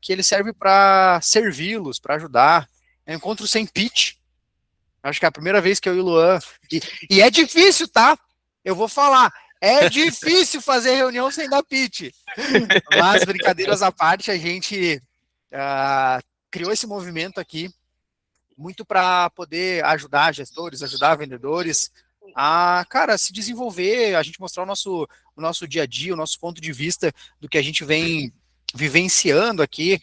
que ele serve para servi-los, para ajudar. É um encontro sem pitch. Acho que é a primeira vez que eu e o Luan. E é difícil, tá? Eu vou falar. É difícil fazer reunião sem dar pitch. Mas, brincadeiras à parte, a gente criou esse movimento aqui muito para poder ajudar gestores, ajudar vendedores a, cara, se desenvolver, a gente mostrar o nosso dia a dia, o nosso ponto de vista do que a gente vem vivenciando aqui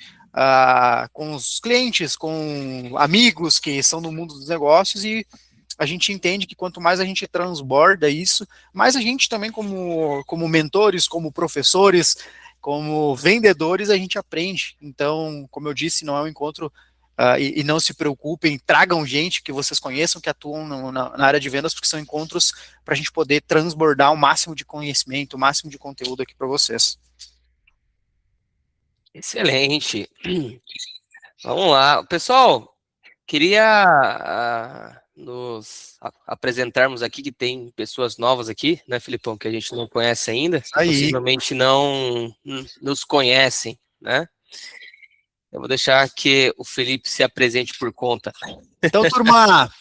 com os clientes, com amigos que são no mundo dos negócios, e a gente entende que quanto mais a gente transborda isso, mais a gente também como mentores, como professores, como vendedores, a gente aprende. Então, como eu disse, não é um encontro e não se preocupem, tragam gente que vocês conheçam, que atuam na área de vendas, porque são encontros para a gente poder transbordar o máximo de conhecimento, o máximo de conteúdo aqui para vocês. Excelente. Vamos lá. Pessoal, queria nos apresentarmos aqui, que tem pessoas novas aqui, né, Filipão, que a gente não conhece ainda, que possivelmente não nos conhecem, né? Eu vou deixar que o Felipe se apresente por conta. Então, turma,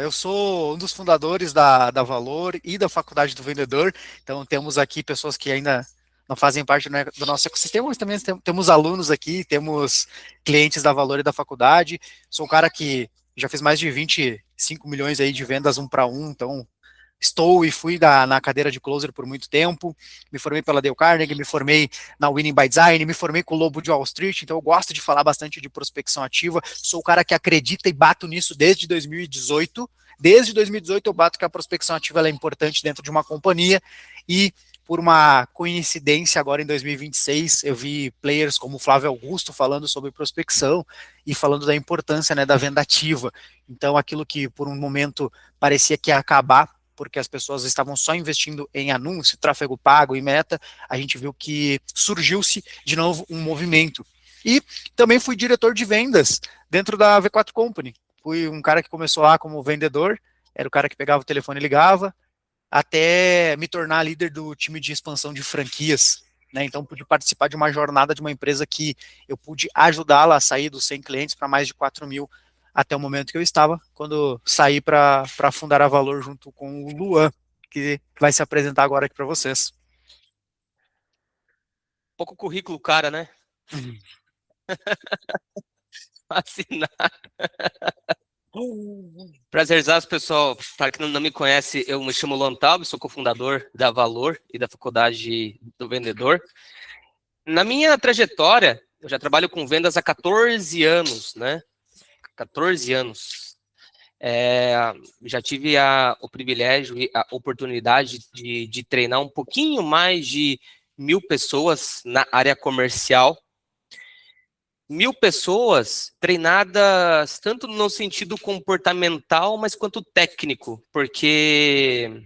eu sou um dos fundadores da Valor e da Faculdade do Vendedor, então temos aqui pessoas que ainda não fazem parte do nosso ecossistema, mas também temos alunos aqui, temos clientes da Valor e da faculdade. Sou um cara que já fez mais de 25 milhões aí de vendas 1 para 1, então estou e fui na cadeira de closer por muito tempo, me formei pela Dale Carnegie, me formei na Winning by Design, me formei com o Lobo de Wall Street, então eu gosto de falar bastante de prospecção ativa, sou o cara que acredita e bato nisso desde 2018, desde 2018 eu bato que a prospecção ativa é importante dentro de uma companhia, e por uma coincidência, agora em 2026, eu vi players como o Flávio Augusto falando sobre prospecção e falando da importância, né, da venda ativa. Então, aquilo que por um momento parecia que ia acabar, porque as pessoas estavam só investindo em anúncio, tráfego pago e meta, a gente viu que surgiu-se de novo um movimento. E também fui diretor de vendas dentro da V4 Company. Fui um cara que começou lá como vendedor, era o cara que pegava o telefone e ligava, até me tornar líder do time de expansão de franquias. Né? Então, pude participar de uma jornada de uma empresa que eu pude ajudá-la a sair dos 100 clientes para mais de 4.000 até o momento que eu estava, quando saí para fundar a Valor junto com o Luan, que vai se apresentar agora aqui para vocês. Pouco currículo, cara, né? Assinar. Prazerzaço, pessoal. Para quem não me conhece, eu me chamo Luan Taub, sou cofundador da Valor e da Faculdade do Vendedor. Na minha trajetória, eu já trabalho com vendas há 14 anos, né? 14 anos. Já tive o privilégio e a oportunidade de treinar um pouquinho mais de 1.000 pessoas na área comercial. 1.000 pessoas treinadas tanto no sentido comportamental, mas quanto técnico, porque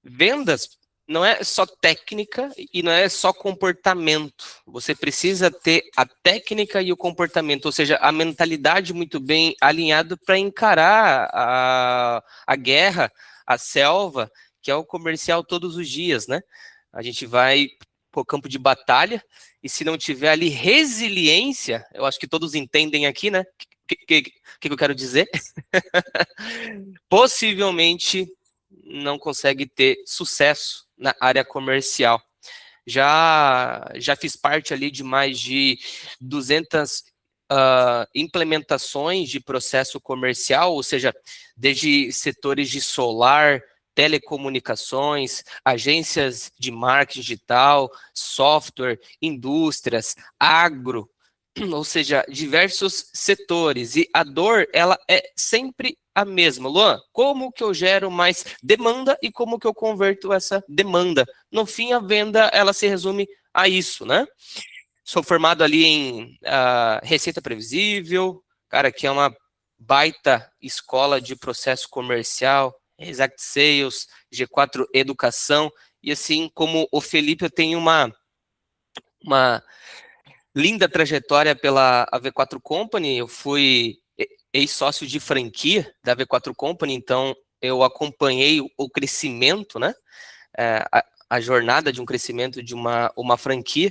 vendas não é só técnica e não é só comportamento. Você precisa ter a técnica e o comportamento, ou seja, a mentalidade muito bem alinhada para encarar a guerra, a selva, que é o comercial todos os dias, né? A gente vai para o campo de batalha e se não tiver ali resiliência, eu acho que todos entendem aqui, né? O que eu quero dizer? Possivelmente não consegue ter sucesso na área comercial. Já fiz parte ali de mais de 200 implementações de processo comercial, ou seja, desde setores de solar, telecomunicações, agências de marketing digital, software, indústrias, agro, ou seja, diversos setores. E a dor, ela é sempre a mesma. Luan, como que eu gero mais demanda e como que eu converto essa demanda? No fim, a venda, ela se resume a isso, né? Sou formado ali em receita previsível, cara, que é uma baita escola de processo comercial, Exact Sales, G4 Educação, e assim como o Felipe, eu tenho uma linda trajetória pela V4 Company. Eu fui ex-sócio de franquia da V4 Company, então eu acompanhei o crescimento, né? A jornada de um crescimento de uma franquia,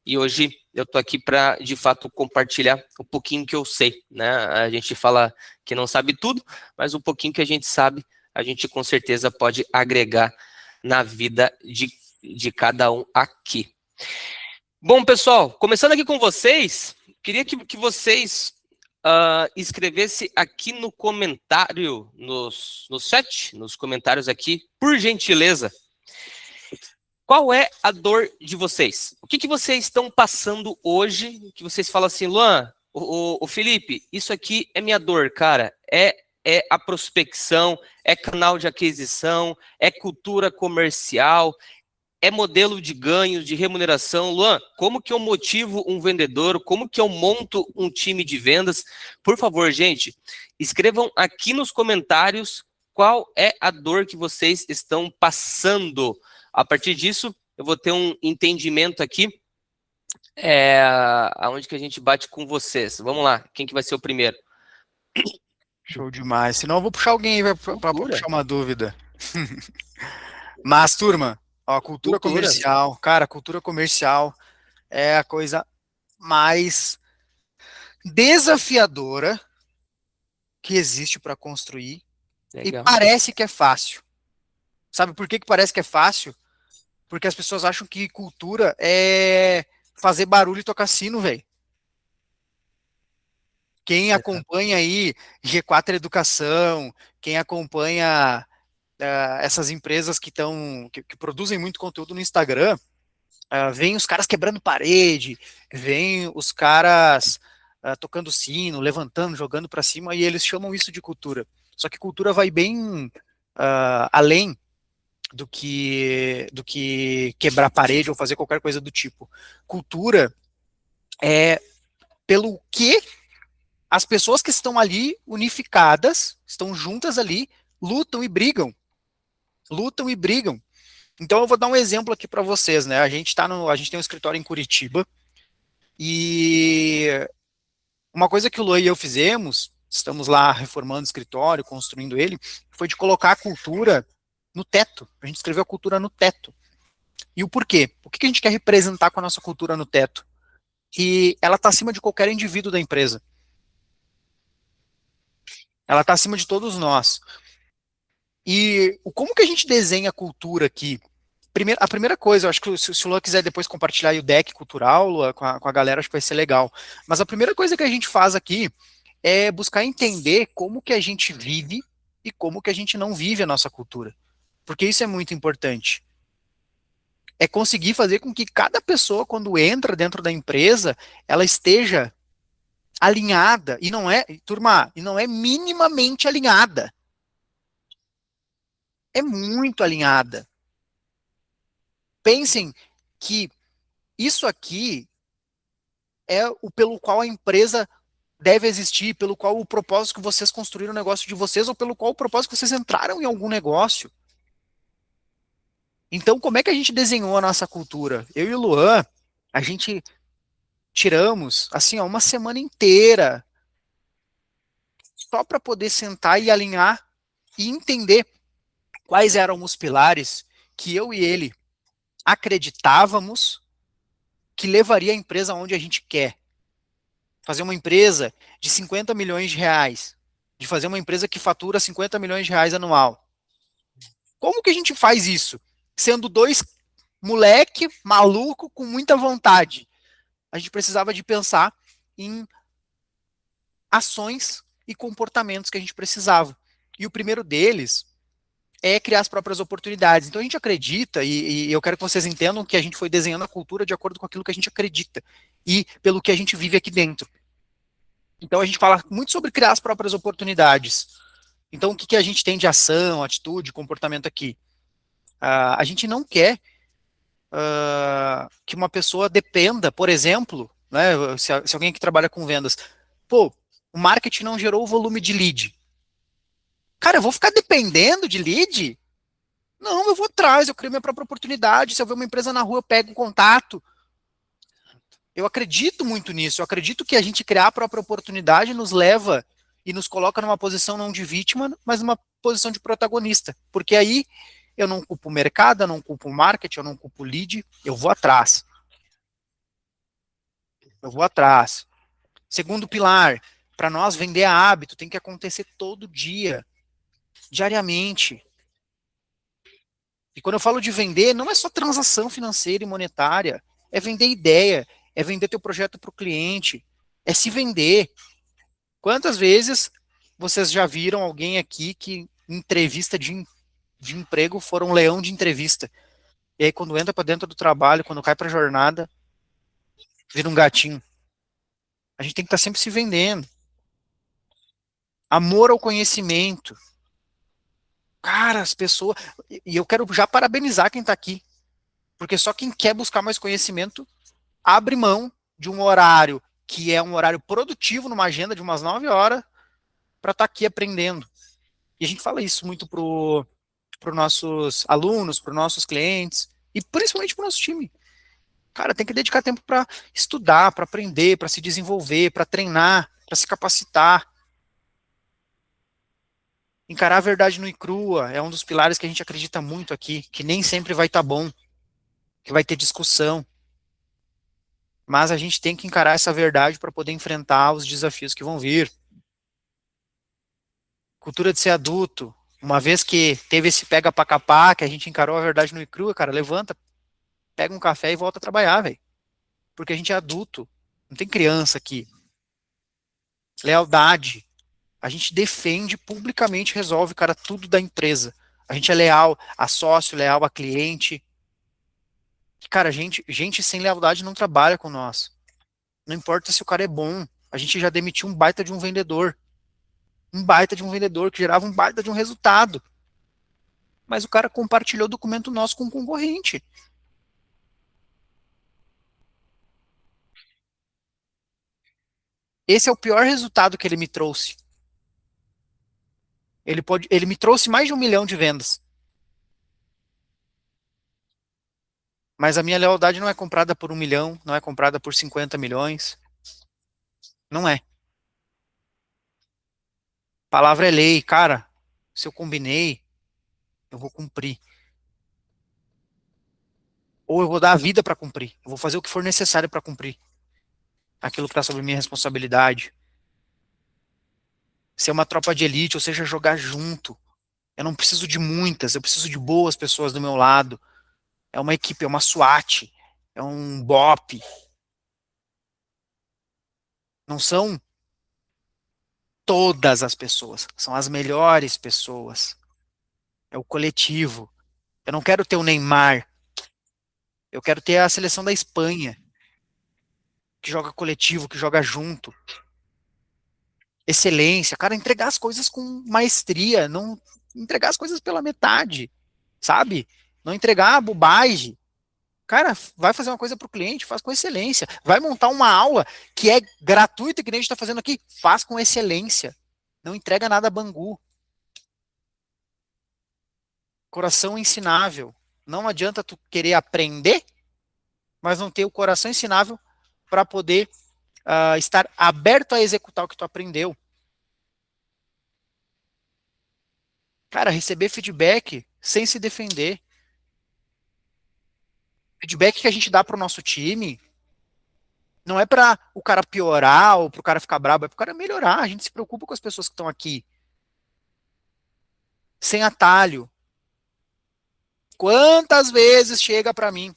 e hoje eu estou aqui para, de fato, compartilhar um pouquinho que eu sei, né? A gente fala que não sabe tudo, mas um pouquinho que a gente sabe, a gente com certeza pode agregar na vida de cada um aqui. Bom, pessoal, começando aqui com vocês, queria que vocês escrevessem aqui no comentário, no chat, nos comentários aqui, por gentileza, qual é a dor de vocês? O que vocês estão passando hoje, que vocês falam assim, Luan, o Felipe, isso aqui é minha dor, cara, é a prospecção, é canal de aquisição, é cultura comercial, é modelo de ganhos, de remuneração. Luan, como que eu motivo um vendedor? Como que eu monto um time de vendas? Por favor, gente, escrevam aqui nos comentários qual é a dor que vocês estão passando. A partir disso, eu vou ter um entendimento aqui, aonde que a gente bate com vocês. Vamos lá, quem que vai ser o primeiro? Show demais. Senão eu vou puxar alguém para puxar uma dúvida. Mas, turma, ó, cultura comercial. Cara, cultura comercial é a coisa mais desafiadora que existe para construir. Legal. E parece que é fácil. Sabe por que parece que é fácil? Porque as pessoas acham que cultura é fazer barulho e tocar sino, velho. Quem acompanha aí G4 Educação, quem acompanha essas empresas que produzem muito conteúdo no Instagram, vem os caras quebrando parede, vem os caras tocando sino, levantando, jogando para cima, e eles chamam isso de cultura. Só que cultura vai bem além do que quebrar parede ou fazer qualquer coisa do tipo. Cultura é pelo que as pessoas que estão ali unificadas, estão juntas ali, lutam e brigam. Lutam e brigam. Então eu vou dar um exemplo aqui para vocês, né? A gente tem um escritório em Curitiba e uma coisa que o Luan e eu fizemos, estamos lá reformando o escritório, construindo ele, foi de colocar a cultura no teto. A gente escreveu a cultura no teto. E o porquê? O que a gente quer representar com a nossa cultura no teto? Que ela está acima de qualquer indivíduo da empresa. Ela está acima de todos nós. E como que a gente desenha a cultura aqui? A primeira coisa, eu acho que se o Luan quiser depois compartilhar aí o deck cultural, Luan, com a galera, acho que vai ser legal. Mas a primeira coisa que a gente faz aqui é buscar entender como que a gente vive e como que a gente não vive a nossa cultura. Porque isso é muito importante. É conseguir fazer com que cada pessoa, quando entra dentro da empresa, ela esteja alinhada, e não é, turma, e não é minimamente alinhada. É muito alinhada. Pensem que isso aqui é o pelo qual a empresa deve existir, pelo qual o propósito que vocês construíram o negócio de vocês, ou pelo qual o propósito que vocês entraram em algum negócio. Então, como é que a gente desenhou a nossa cultura? Eu e o Luan, a gente tiramos, assim, ó, uma semana inteira só para poder sentar e alinhar e entender quais eram os pilares que eu e ele acreditávamos que levaria a empresa onde a gente quer. Fazer uma empresa de 50 milhões de reais, de fazer uma empresa que fatura 50 milhões de reais anual. Como que a gente faz isso? Sendo dois moleque maluco com muita vontade. A gente precisava de pensar em ações e comportamentos que a gente precisava. E o primeiro deles é criar as próprias oportunidades. Então a gente acredita, e eu quero que vocês entendam que a gente foi desenhando a cultura de acordo com aquilo que a gente acredita e pelo que a gente vive aqui dentro. Então a gente fala muito sobre criar as próprias oportunidades. Então o que a gente tem de ação, atitude, comportamento aqui? A gente não quer que uma pessoa dependa, por exemplo, né, se alguém que trabalha com vendas, pô, o marketing não gerou o volume de lead. Cara, eu vou ficar dependendo de lead? Não, eu vou atrás, eu crio minha própria oportunidade. Se eu ver uma empresa na rua, eu pego o contato. Eu acredito muito nisso. Eu acredito que a gente criar a própria oportunidade nos leva e nos coloca numa posição não de vítima, mas numa posição de protagonista. Porque aí eu não culpo o mercado, eu não culpo o marketing, eu não culpo o lead, eu vou atrás. eu vou atrás. Segundo pilar, para nós vender hábito, tem que acontecer todo dia, diariamente. E quando eu falo de vender, não é só transação financeira e monetária, é vender ideia, é vender teu projeto para o cliente, é se vender. Quantas vezes vocês já viram alguém aqui que em entrevista de emprego foram um leão de entrevista? E aí quando entra para dentro do trabalho, quando cai para a jornada, vira um gatinho. A gente tem que estar sempre se vendendo. Amor ao conhecimento. Cara, as pessoas. E eu quero já parabenizar quem está aqui. Porque só quem quer buscar mais conhecimento abre mão de um horário que é um horário produtivo numa agenda de umas 9 horas para estar aqui aprendendo. E a gente fala isso muito para os nossos alunos, para os nossos clientes e principalmente para o nosso time. Cara, tem que dedicar tempo para estudar, para aprender, para se desenvolver, para treinar, para se capacitar. Encarar a verdade nua e crua é um dos pilares que a gente acredita muito aqui, que nem sempre vai estar bom, que vai ter discussão, mas a gente tem que encarar essa verdade para poder enfrentar os desafios que vão vir. Cultura de ser adulto. Uma vez que teve esse pega pra capar, que a gente encarou a verdade nua e crua, cara, levanta, pega um café e volta a trabalhar, velho. Porque a gente é adulto, não tem criança aqui. Lealdade. A gente defende publicamente, resolve, cara, tudo da empresa. A gente é leal a sócio, leal a cliente. Cara, gente sem lealdade não trabalha com nós. Não importa se o cara é bom. A gente já demitiu um baita de um vendedor. Um baita de um vendedor que gerava um baita de um resultado. Mas o cara compartilhou o documento nosso com o concorrente. Esse é o pior resultado que ele me trouxe. Ele me trouxe mais de 1 milhão de vendas. Mas a minha lealdade não é comprada por 1 milhão, não é comprada por 50 milhões. Não é. Palavra é lei, cara. Se eu combinei, eu vou cumprir. Ou eu vou dar a vida para cumprir. Eu vou fazer o que for necessário para cumprir aquilo que está sobre minha responsabilidade. Ser uma tropa de elite, ou seja, jogar junto. Eu não preciso de muitas, eu preciso de boas pessoas do meu lado. É uma equipe, é uma SWAT, é um BOP. Não são todas as pessoas, são as melhores pessoas. É o coletivo. Eu não quero ter o Neymar, eu quero ter a seleção da Espanha, que joga coletivo, que joga junto. Excelência, cara, entregar as coisas com maestria, não entregar as coisas pela metade, sabe? Não entregar a bobagem. Cara, vai fazer uma coisa para o cliente, faz com excelência. Vai montar uma aula que é gratuita, que nem a gente está fazendo aqui, faz com excelência. Não entrega nada bangu. Coração ensinável. Não adianta tu querer aprender, mas não ter o coração ensinável para poder estar aberto a executar o que tu aprendeu. Cara, receber feedback sem se defender. Feedback que a gente dá para o nosso time não é para o cara piorar ou para o cara ficar bravo, é para o cara melhorar. A gente se preocupa com as pessoas que estão aqui. Sem atalho. Quantas vezes chega para mim?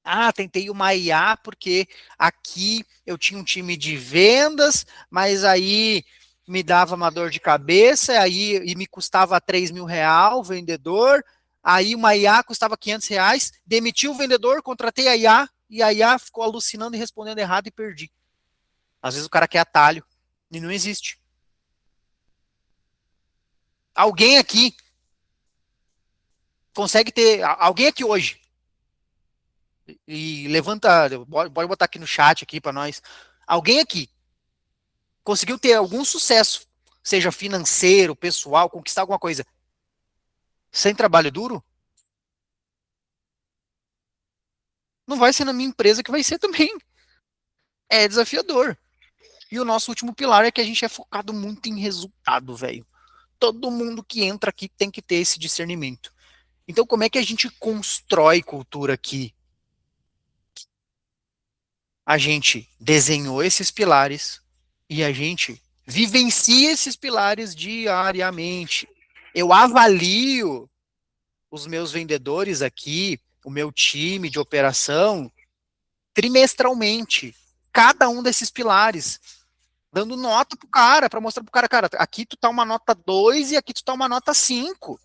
Ah, tentei uma IA porque aqui eu tinha um time de vendas, mas aí me dava uma dor de cabeça, aí e me custava R$ 3.000 o vendedor, aí uma IA custava R$ 500, demiti o vendedor, contratei a IA, e a IA ficou alucinando e respondendo errado e perdi. Às vezes o cara quer atalho, e não existe. Alguém aqui consegue ter, alguém aqui hoje, e levanta, pode botar aqui no chat aqui para nós, alguém aqui conseguiu ter algum sucesso, seja financeiro, pessoal, conquistar alguma coisa, sem trabalho duro, não vai ser na minha empresa que vai ser também. É desafiador. E o nosso último pilar é que a gente é focado muito em resultado, velho. Todo mundo que entra aqui tem que ter esse discernimento. Então, como é que a gente constrói cultura aqui? A gente desenhou esses pilares e a gente vivencia esses pilares diariamente. Eu avalio os meus vendedores aqui, o meu time de operação, trimestralmente, cada um desses pilares, dando nota pro cara, para mostrar pro cara, cara, aqui tu tá uma nota 2 e aqui tu tá uma nota 5.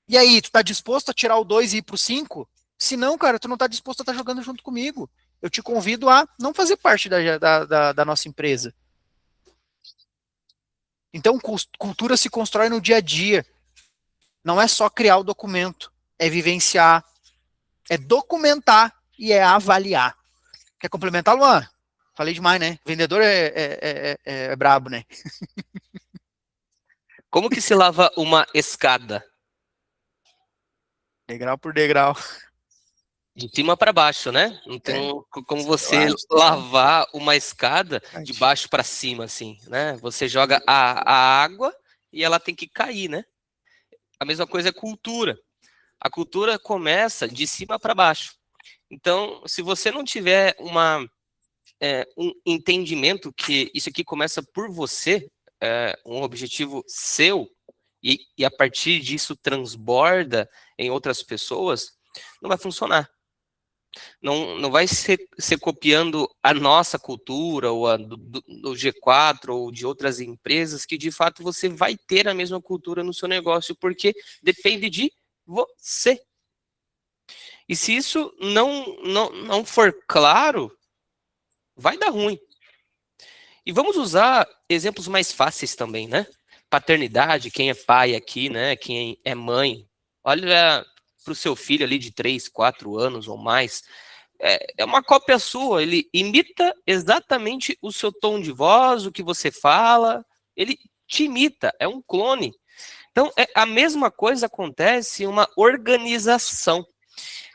E aí, tu tá disposto a tirar o 2 e ir pro 5? Se não, cara, tu não tá disposto a estar jogando junto comigo. Eu te convido a não fazer parte da nossa empresa. Então, cultura se constrói no dia a dia. Não é só criar o documento, é vivenciar, é documentar e é avaliar. Quer complementar, Luan? Falei demais, né? Vendedor é brabo, né? Como que se lava uma escada? Degrau por degrau. De cima para baixo, né? Não tem É, como eu você acho lavar uma escada de interessante. baixo para cima, assim, né? Você joga a água e ela tem que cair, né? A mesma coisa é cultura. A cultura começa de cima para baixo. Então, se você não tiver um entendimento que isso aqui começa por você, um objetivo seu, e a partir disso transborda em outras pessoas, não vai funcionar. Não vai ser copiando a nossa cultura, ou a do G4, ou de outras empresas, que de fato você vai ter a mesma cultura no seu negócio, porque depende de você. E se isso não for claro, vai dar ruim. E vamos usar exemplos mais fáceis também, né? Paternidade, quem é pai aqui, né? Quem é mãe. Olha para o seu filho ali de 3, 4 anos ou mais. É uma cópia sua. Ele imita exatamente o seu tom de voz, o que você fala. Ele te imita, é um clone. Então, a mesma coisa acontece em uma organização.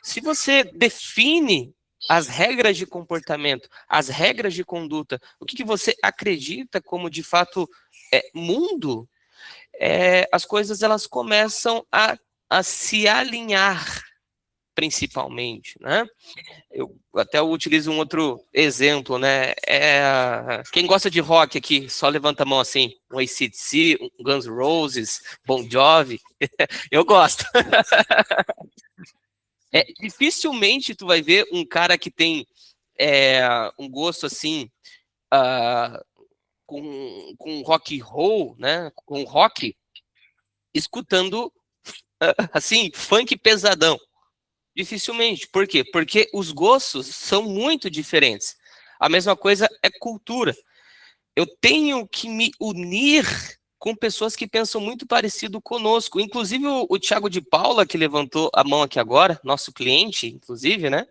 Se você define as regras de comportamento, as regras de conduta, o que você acredita como de fato mundo, as coisas elas começam a se alinhar, principalmente, né? Eu até utilizo um outro exemplo, né? Quem gosta de rock aqui, só levanta a mão assim, um AC/DC, um Guns N' Roses, Bon Jovi, eu gosto. Dificilmente tu vai ver um cara que tem um gosto assim uh, com rock and roll, né? Com rock, escutando assim funk pesadão. Dificilmente. Por quê? Porque os gostos são muito diferentes. A mesma coisa é cultura. Eu tenho que me unir com pessoas que pensam muito parecido conosco. Inclusive o Thiago de Paula, que levantou a mão aqui agora, nosso cliente, inclusive, né?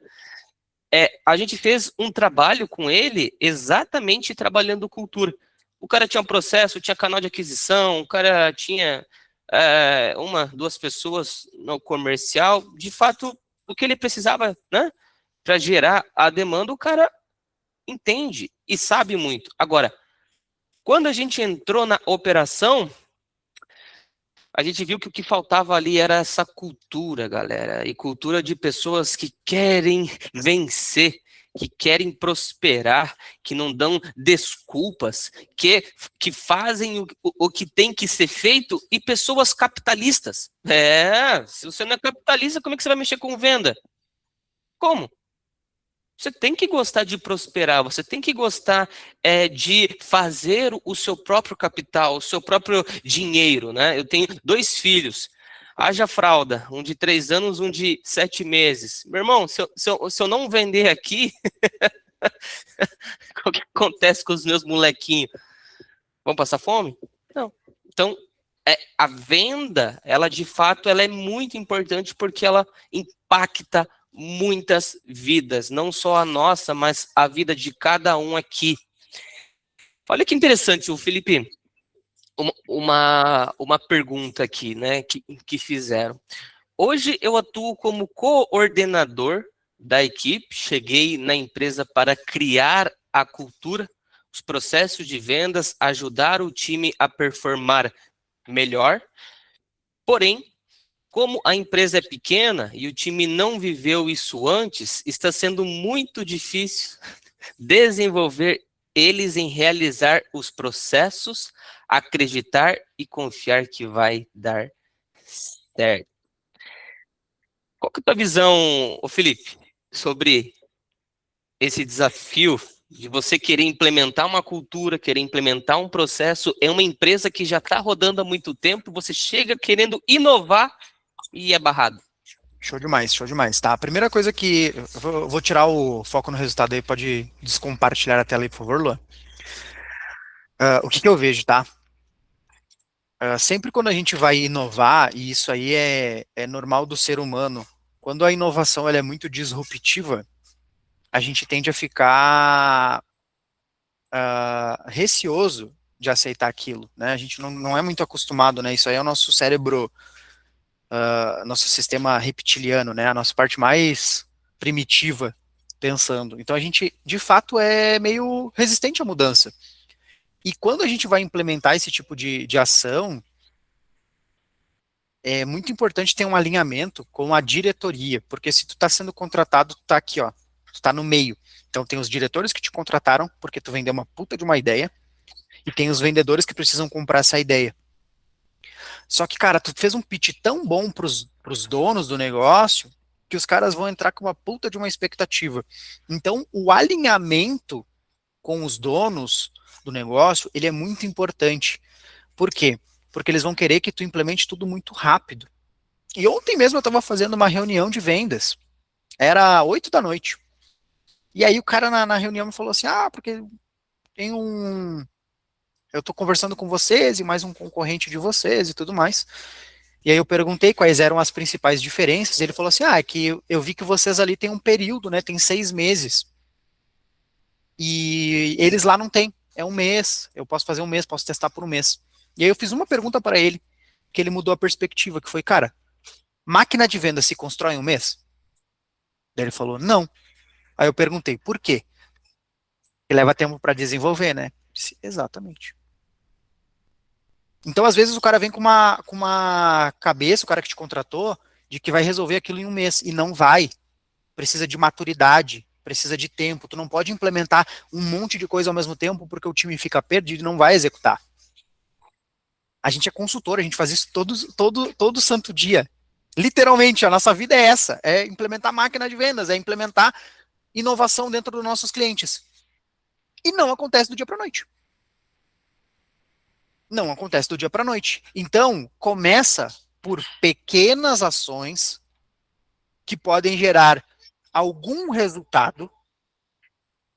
A gente fez um trabalho com ele exatamente trabalhando cultura. O cara tinha um processo, tinha canal de aquisição, o cara tinha uma, duas pessoas no comercial. De fato, o que ele precisava, né, para gerar a demanda, o cara entende e sabe muito. Agora, quando a gente entrou na operação, a gente viu que o que faltava ali era essa cultura, galera, e cultura de pessoas que querem vencer, que querem prosperar, que não dão desculpas, que fazem o que tem que ser feito, e pessoas capitalistas. Se você não é capitalista, como é que você vai mexer com venda? Como? Você tem que gostar de prosperar, você tem que gostar de fazer o seu próprio capital, o seu próprio dinheiro, né? Eu tenho 2 filhos, haja fralda, um de 3 anos, um de 7 meses. Meu irmão, se eu não vender aqui, o que acontece com os meus molequinhos? Vão passar fome? Não. Então, a venda, ela de fato, ela é muito importante porque ela impacta muitas vidas, não só a nossa, mas a vida de cada um aqui. Olha que interessante, o Felipe, uma pergunta aqui, né, que fizeram. Hoje eu atuo como coordenador da equipe, cheguei na empresa para criar a cultura, os processos de vendas, ajudar o time a performar melhor, porém, Como a empresa é pequena e o time não viveu isso antes, está sendo muito difícil desenvolver eles em realizar os processos, acreditar e confiar que vai dar certo. Qual que é a tua visão, ô Felipe, sobre esse desafio de você querer implementar uma cultura, querer implementar um processo? É uma empresa que já está rodando há muito tempo, você chega querendo inovar e é barrado. Show demais, tá? A primeira coisa que. Eu vou tirar o foco no resultado aí, pode descompartilhar a tela aí, por favor, Luan. O que que eu vejo, tá? Sempre quando a gente vai inovar, e isso aí é normal do ser humano, quando a inovação ela é muito disruptiva, a gente tende a ficar receoso de aceitar aquilo, né? A gente não é muito acostumado, né? Isso aí é o nosso cérebro, nosso sistema reptiliano, né? A nossa parte mais primitiva pensando. Então a gente, de fato, é meio resistente à mudança. E quando a gente vai implementar esse tipo de ação, é muito importante ter um alinhamento com a diretoria, porque se tu está sendo contratado, tu tá aqui, ó, tu tá no meio. Então tem os diretores que te contrataram porque tu vendeu uma puta de uma ideia, e tem os vendedores que precisam comprar essa ideia. Só que, cara, tu fez um pitch tão bom pros donos do negócio que os caras vão entrar com uma puta de uma expectativa. Então, o alinhamento com os donos do negócio, ele é muito importante. Por quê? Porque eles vão querer que tu implemente tudo muito rápido. E ontem mesmo eu estava fazendo uma reunião de vendas. Era 8 da noite. E aí o cara na reunião me falou assim: ah, porque tem um. Eu estou conversando com vocês e mais um concorrente de vocês e tudo mais. E aí eu perguntei quais eram as principais diferenças. E ele falou assim: ah, é que eu vi que vocês ali têm um período, né? Tem 6 meses. E eles lá não têm. É um mês. Eu posso fazer um mês, posso testar por um mês. E aí eu fiz uma pergunta para ele, que ele mudou a perspectiva, que foi, cara, máquina de venda se constrói em um mês? Daí ele falou, não. Aí eu perguntei, por quê? Que leva tempo para desenvolver, né? Disse, exatamente. Então, às vezes, o cara vem com uma cabeça, o cara que te contratou, de que vai resolver aquilo em um mês, e não vai. Precisa de maturidade, precisa de tempo. Tu não pode implementar um monte de coisa ao mesmo tempo, porque o time fica perdido e não vai executar. A gente é consultor, a gente faz isso todo santo dia. Literalmente, a nossa vida é essa, é implementar máquina de vendas, é implementar inovação dentro dos nossos clientes. E não acontece do dia para a noite. Não acontece do dia para a noite. Então, começa por pequenas ações que podem gerar algum resultado,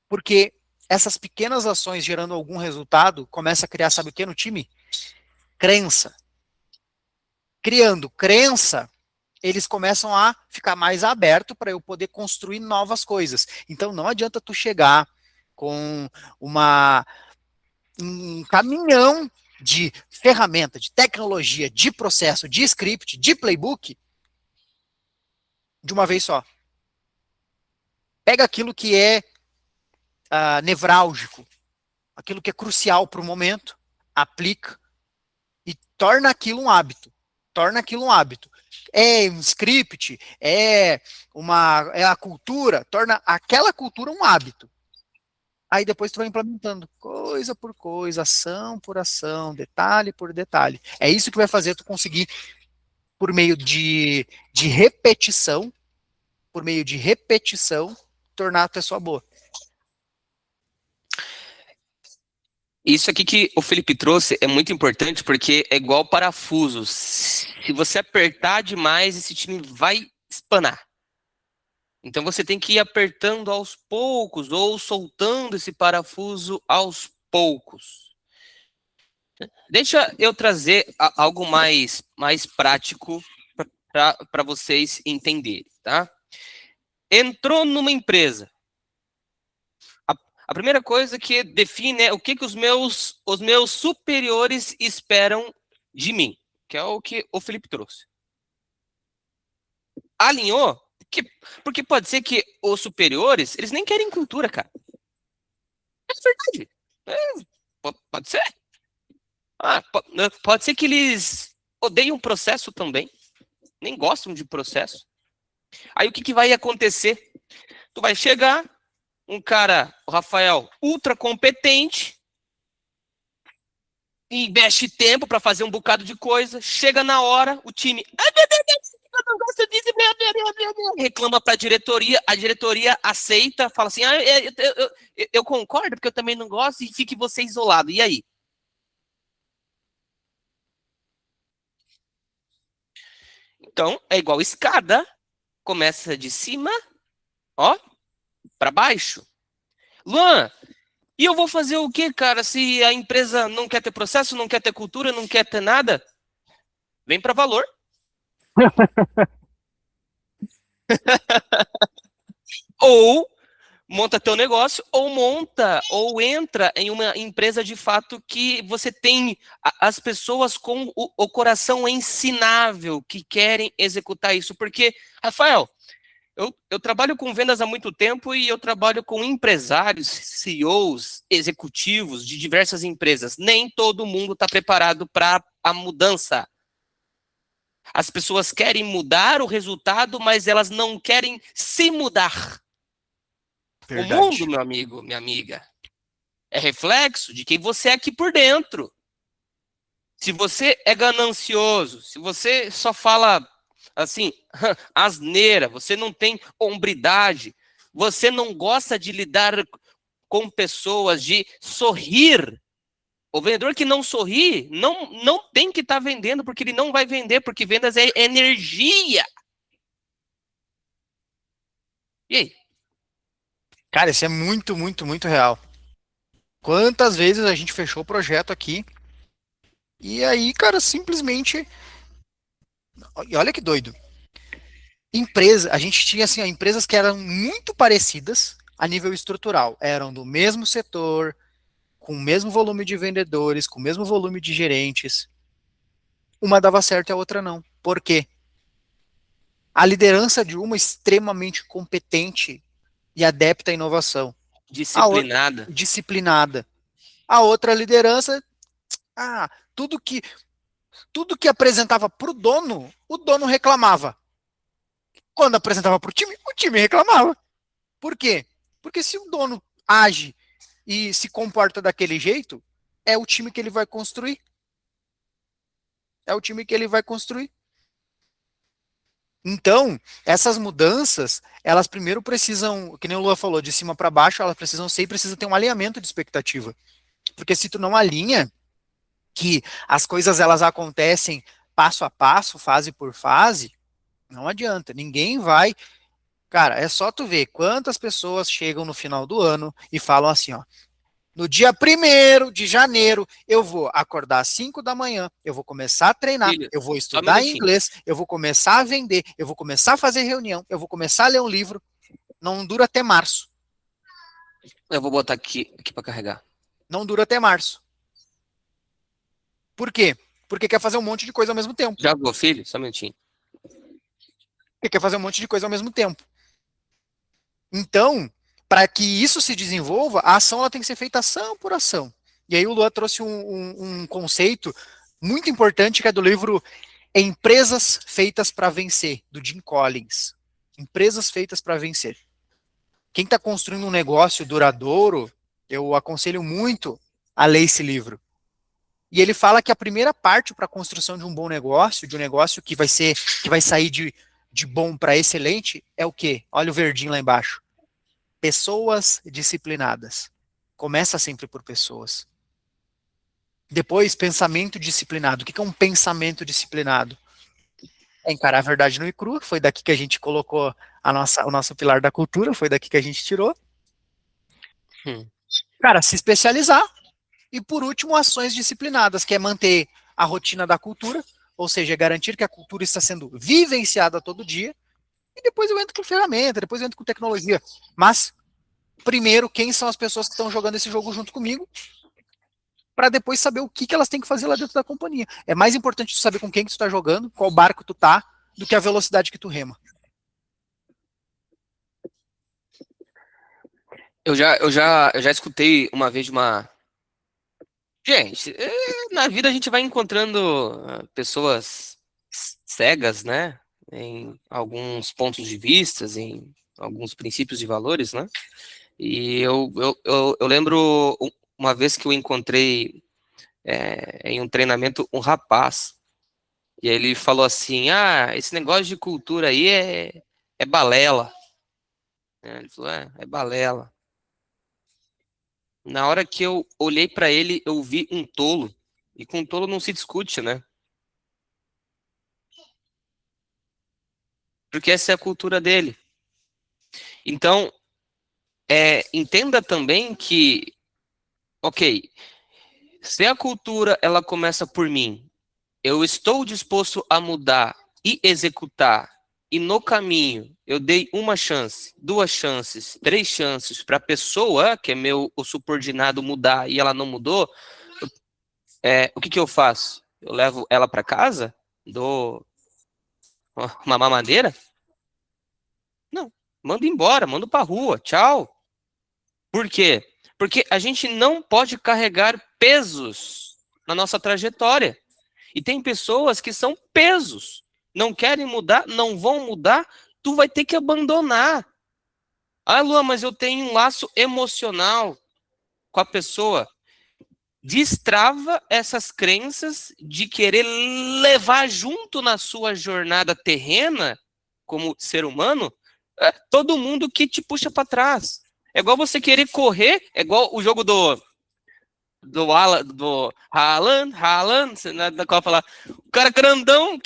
porque essas pequenas ações gerando algum resultado começa a criar, sabe o que no time? Crença. Criando crença, eles começam a ficar mais aberto para eu poder construir novas coisas. Então não adianta tu chegar com um caminhão de ferramenta, de tecnologia, de processo, de script, de playbook, de uma vez só. Pega aquilo que é nevrálgico, aquilo que é crucial para o momento, aplica e torna aquilo um hábito. Torna aquilo um hábito. É um script, é a cultura, torna aquela cultura um hábito. Aí depois tu vai implementando coisa por coisa, ação por ação, detalhe por detalhe. É isso que vai fazer tu conseguir, por meio de repetição, por meio de repetição, tornar a pessoa boa. Isso aqui que o Felipe trouxe é muito importante porque é igual parafusos. Se você apertar demais, esse time vai espanar. Então você tem que ir apertando aos poucos ou soltando esse parafuso aos poucos. Deixa eu trazer algo mais prático para vocês entenderem, tá? Entrou numa empresa. A primeira coisa que define é o que os meus superiores esperam de mim, que é o que o Felipe trouxe. Alinhou? Porque pode ser que os superiores, eles nem querem cultura, cara. É verdade. Pode ser. Pode ser que eles odeiam o processo também. nem gostam de processo. Aí o que vai acontecer? Tu vai chegar, um cara, o Rafael, ultra competente, investe tempo para fazer um bocado de coisa, chega na hora, o time, ai meu Deus, eu não gosto disso, reclama para a diretoria aceita, fala assim, eu concordo, porque eu também não gosto, e fique você isolado. E aí? Então, é igual escada, começa de cima, ó, para baixo. Luan, e eu vou fazer o quê, cara, se a empresa não quer ter processo, não quer ter cultura, não quer ter nada? Vem para valor. Ou monta teu negócio, ou monta, ou entra em uma empresa de fato que você tem as pessoas com o coração ensinável, que querem executar isso. Porque, Rafael, eu trabalho com vendas há muito tempo e eu trabalho com empresários, CEOs, executivos de diversas empresas. Nem todo mundo está preparado para a mudança. As pessoas querem mudar o resultado, mas elas não querem se mudar. O mundo, Verdade. meu amigo, minha amiga, é reflexo de quem você é aqui por dentro. Se você é ganancioso, se você só fala assim, asneira, você não tem hombridade, você não gosta de lidar com pessoas, de sorrir. O vendedor que não sorri não tem que estar vendendo, porque ele não vai vender, porque vendas é energia. E aí? Cara, isso é muito, muito, muito real. Quantas vezes a gente fechou o projeto aqui e aí, cara, simplesmente. E olha que doido. Empresa, a gente tinha assim, ó, empresas que eram muito parecidas a nível estrutural, eram do mesmo setor, com o mesmo volume de vendedores, com o mesmo volume de gerentes. Uma dava certo e a outra não. Por quê? A liderança de uma extremamente competente e adepta à inovação. A outra Disciplinada. disciplinada. A outra liderança, ah, tudo que apresentava para o dono reclamava. Quando apresentava para o time reclamava. Por quê? Porque se o dono age e se comporta daquele jeito, é o time que ele vai construir. É o time que ele vai construir. Então, essas mudanças, elas primeiro precisam, que nem o Lua falou, de cima para baixo, elas precisam ser e precisa ter um alinhamento de expectativa. Porque se tu não alinha, que as coisas elas acontecem passo a passo, fase por fase, não adianta. Ninguém vai. Cara, é só tu ver quantas pessoas chegam no final do ano e falam assim, ó. No dia 1º de janeiro, eu vou acordar às 5 da manhã, eu vou começar a treinar, Filho, eu vou só um estudar minutinho. inglês, eu vou começar a vender, eu vou começar a fazer reunião, eu vou começar a ler um livro. Não dura até março. Eu vou botar aqui para carregar. Não dura até março. Por quê? Porque quer fazer um monte de coisa ao mesmo tempo. Já vou, filho? Só um minutinho. Porque quer fazer um monte de coisa ao mesmo tempo. Então, para que isso se desenvolva, a ação ela tem que ser feita ação por ação. E aí o Lua trouxe um conceito muito importante que é do livro Empresas Feitas para Vencer, do Jim Collins. Empresas Feitas para Vencer. Quem está construindo um negócio duradouro, eu aconselho muito a ler esse livro. E ele fala que a primeira parte para a construção de um bom negócio, de um negócio que vai sair de bom para excelente, é o quê? Olha o verdinho lá embaixo. Pessoas disciplinadas. Começa sempre por pessoas. Depois, pensamento disciplinado. O que é um pensamento disciplinado? É encarar a verdade nua e crua. Foi daqui que a gente colocou o nosso pilar da cultura, foi daqui que a gente tirou. Hum. Cara, se especializar. E por último, ações disciplinadas, que é manter a rotina da cultura, ou seja, garantir que a cultura está sendo vivenciada todo dia. E depois eu entro com ferramenta, depois eu entro com tecnologia. Mas, primeiro, quem são as pessoas que estão jogando esse jogo junto comigo? Para depois saber o que elas têm que fazer lá dentro da companhia. É mais importante tu saber com quem que tu está jogando, qual barco tu tá, do que a velocidade que tu rema. Eu já escutei uma vez de uma. Gente, na vida a gente vai encontrando pessoas cegas, né? em alguns pontos de vista, em alguns princípios e valores, né? E eu lembro uma vez que eu encontrei em um treinamento um rapaz, e ele falou assim, esse negócio de cultura aí é balela. Ele falou, é balela. Na hora que eu olhei para ele, eu vi um tolo. E com tolo não se discute, né? Porque essa é a cultura dele. Então, entenda também que, ok, se a cultura ela começa por mim, eu estou disposto a mudar e executar, e no caminho eu dei uma chance, duas chances, três chances para a pessoa, que é o subordinado, mudar e ela não mudou, o que eu faço? Eu levo ela para casa? Dou uma mamadeira? Não, mando embora, mando para rua, tchau. Por quê? Porque a gente não pode carregar pesos na nossa trajetória. E tem pessoas que são pesos, não querem mudar, não vão mudar, tu vai ter que abandonar. Luan, mas eu tenho um laço emocional com a pessoa. Destrava essas crenças de querer levar junto na sua jornada terrena, como ser humano, todo mundo que te puxa para trás. É igual você querer correr, é igual o jogo do Haaland, na qual falar, o cara grandão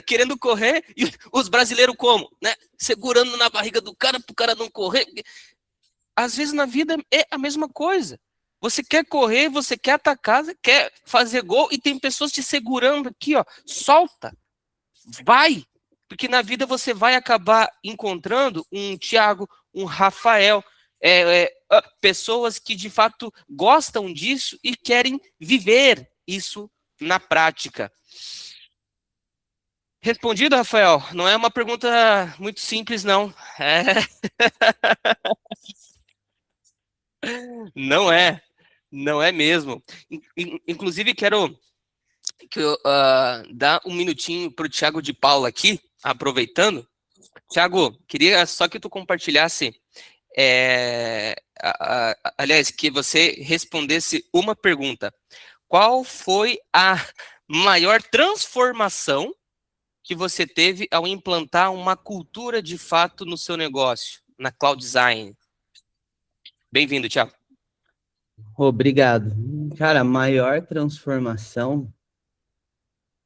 querendo correr e os brasileiros como, né? Segurando na barriga do cara pro cara não correr. Às vezes na vida é a mesma coisa. Você quer correr, você quer atacar, você quer fazer gol e tem pessoas te segurando aqui, ó. Solta, vai, porque na vida você vai acabar encontrando um Thiago, um Rafael, pessoas que de fato gostam disso e querem viver isso na prática. Respondido, Rafael? Não é uma pergunta muito simples, não. Não é. Não é mesmo. Inclusive, quero dar um minutinho para o Thiago de Paula aqui, aproveitando. Thiago, queria só que tu compartilhasse, aliás, que você respondesse uma pergunta. Qual foi a maior transformação que você teve ao implantar uma cultura de fato no seu negócio, na Cloud Design? Bem-vindo, Thiago. Obrigado. Cara, a maior transformação,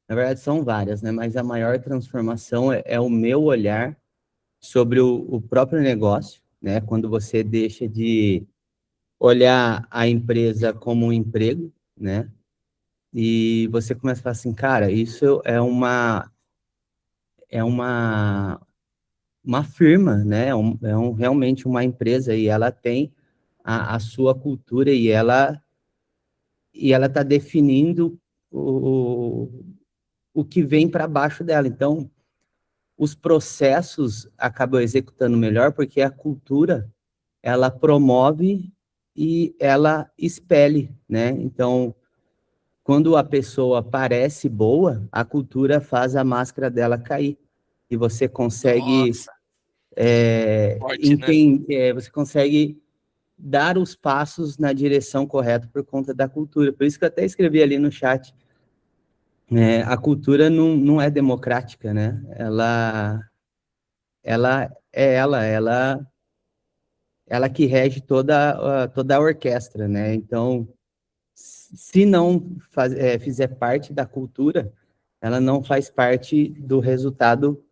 na verdade são várias, né? Mas a maior transformação é o meu olhar sobre o próprio negócio, né? Quando você deixa de olhar a empresa como um emprego, né? E você começa a falar assim, cara, isso é uma firma, né? Realmente uma empresa e ela tem a sua cultura e ela está definindo o que vem para baixo dela. Então, os processos acabam executando melhor porque a cultura, ela promove e ela expele, né? Então, quando a pessoa parece boa, a cultura faz a máscara dela cair. E você consegue, Nossa, forte, né? você consegue dar os passos na direção correta por conta da cultura. Por isso que eu até escrevi ali no chat, a cultura não é democrática, né? Ela que rege toda a orquestra, né? Então, se não fizer parte da cultura, ela não faz parte do resultado,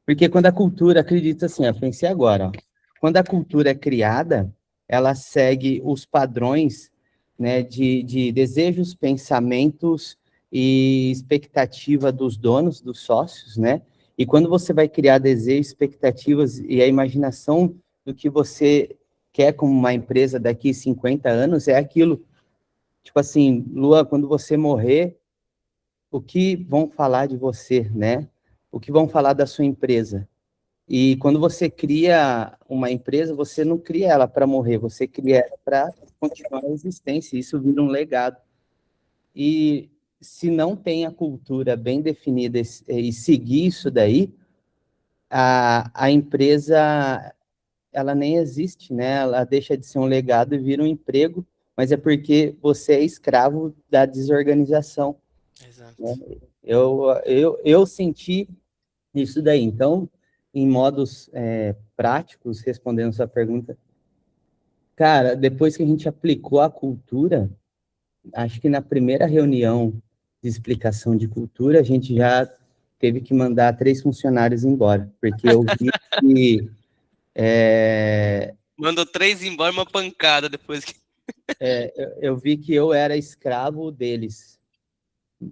porque quando a cultura, acredita assim, eu pensei agora, ó, quando a cultura é criada, ela segue os padrões, né, de desejos, pensamentos e expectativa dos donos, dos sócios, né? E quando você vai criar desejos, expectativas e a imaginação do que você quer como uma empresa daqui 50 anos, é aquilo. Tipo assim, Luan, quando você morrer, o que vão falar de você, né? O que vão falar da sua empresa? E quando você cria uma empresa, você não cria ela para morrer, você cria ela para continuar a existência, isso vira um legado. E se não tem a cultura bem definida e seguir isso daí, a empresa, ela nem existe, né? Ela deixa de ser um legado e vira um emprego, mas é porque você é escravo da desorganização, Exato. né? Eu senti isso daí. Então, em modos práticos, respondendo sua pergunta, cara, depois que a gente aplicou a cultura, acho que na primeira reunião de explicação de cultura, a gente já teve que mandar 3 funcionários embora, porque eu vi que Mandou 3 embora, uma pancada depois que... eu vi que eu era escravo deles,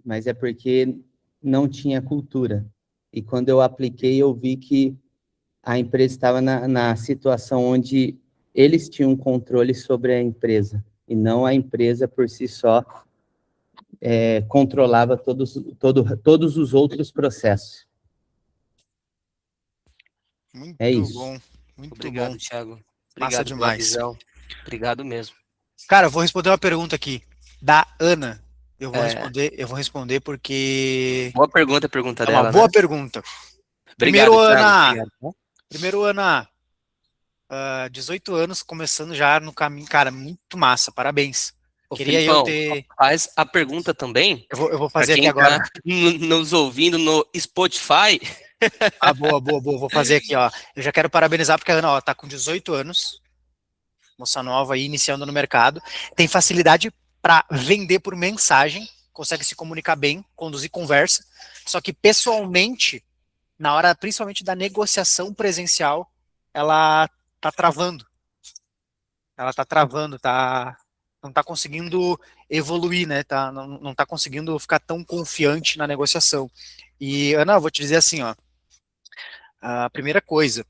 mas é porque não tinha cultura. E quando eu apliquei, eu vi que a empresa estava na situação onde eles tinham controle sobre a empresa, e não a empresa por si só controlava todos os outros processos. É Muito isso. bom, muito bom. Obrigado, Thiago. Massa Obrigado pela demais. visão. Obrigado mesmo. Cara, eu vou responder uma pergunta aqui da Ana. É, Eu vou responder porque boa pergunta a pergunta é uma dela, né? boa pergunta. Obrigado, Thiago. Obrigado. Primeiro, Ana, 18 anos começando já no caminho, cara, muito massa, parabéns. Ô, Queria eu Felipão, ter. faz a pergunta também, Eu vou para fazer aqui quem agora. está nos ouvindo no Spotify. Ah, boa, boa, boa. Vou fazer aqui, ó. Eu já quero parabenizar porque a Ana, ó, tá com 18 anos, moça nova aí, iniciando no mercado. Tem facilidade para vender por mensagem, consegue se comunicar bem, conduzir conversa. Só que pessoalmente, na hora principalmente da negociação presencial, ela tá travando. Ela tá travando, não tá conseguindo evoluir, né? Não tá conseguindo ficar tão confiante na negociação. E, Ana, eu vou te dizer assim, ó. A primeira coisa,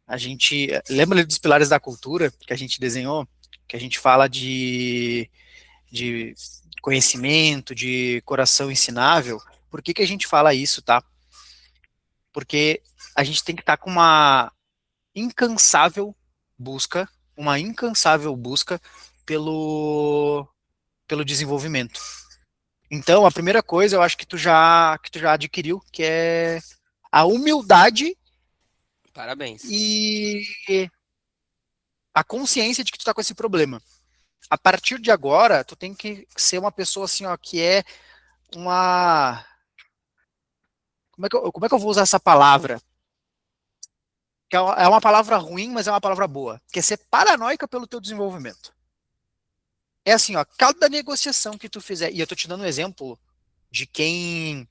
a gente lembra ali dos pilares da cultura que a gente desenhou, que a gente fala de conhecimento, de coração ensinável. Por que a gente fala isso, tá? Porque a gente tem que estar com incansável busca, uma incansável busca pelo, pelo desenvolvimento. Então, a primeira coisa, eu acho que tu já adquiriu, que é a humildade Parabéns. e a consciência de que tu tá com esse problema. A partir de agora, tu tem que ser uma pessoa assim, ó, que é uma. Como é que eu vou usar essa palavra? Que é uma palavra ruim, mas é uma palavra boa. Que é ser paranoica pelo teu desenvolvimento. É assim, ó, cada negociação que tu fizer, e eu tô te dando um exemplo de quem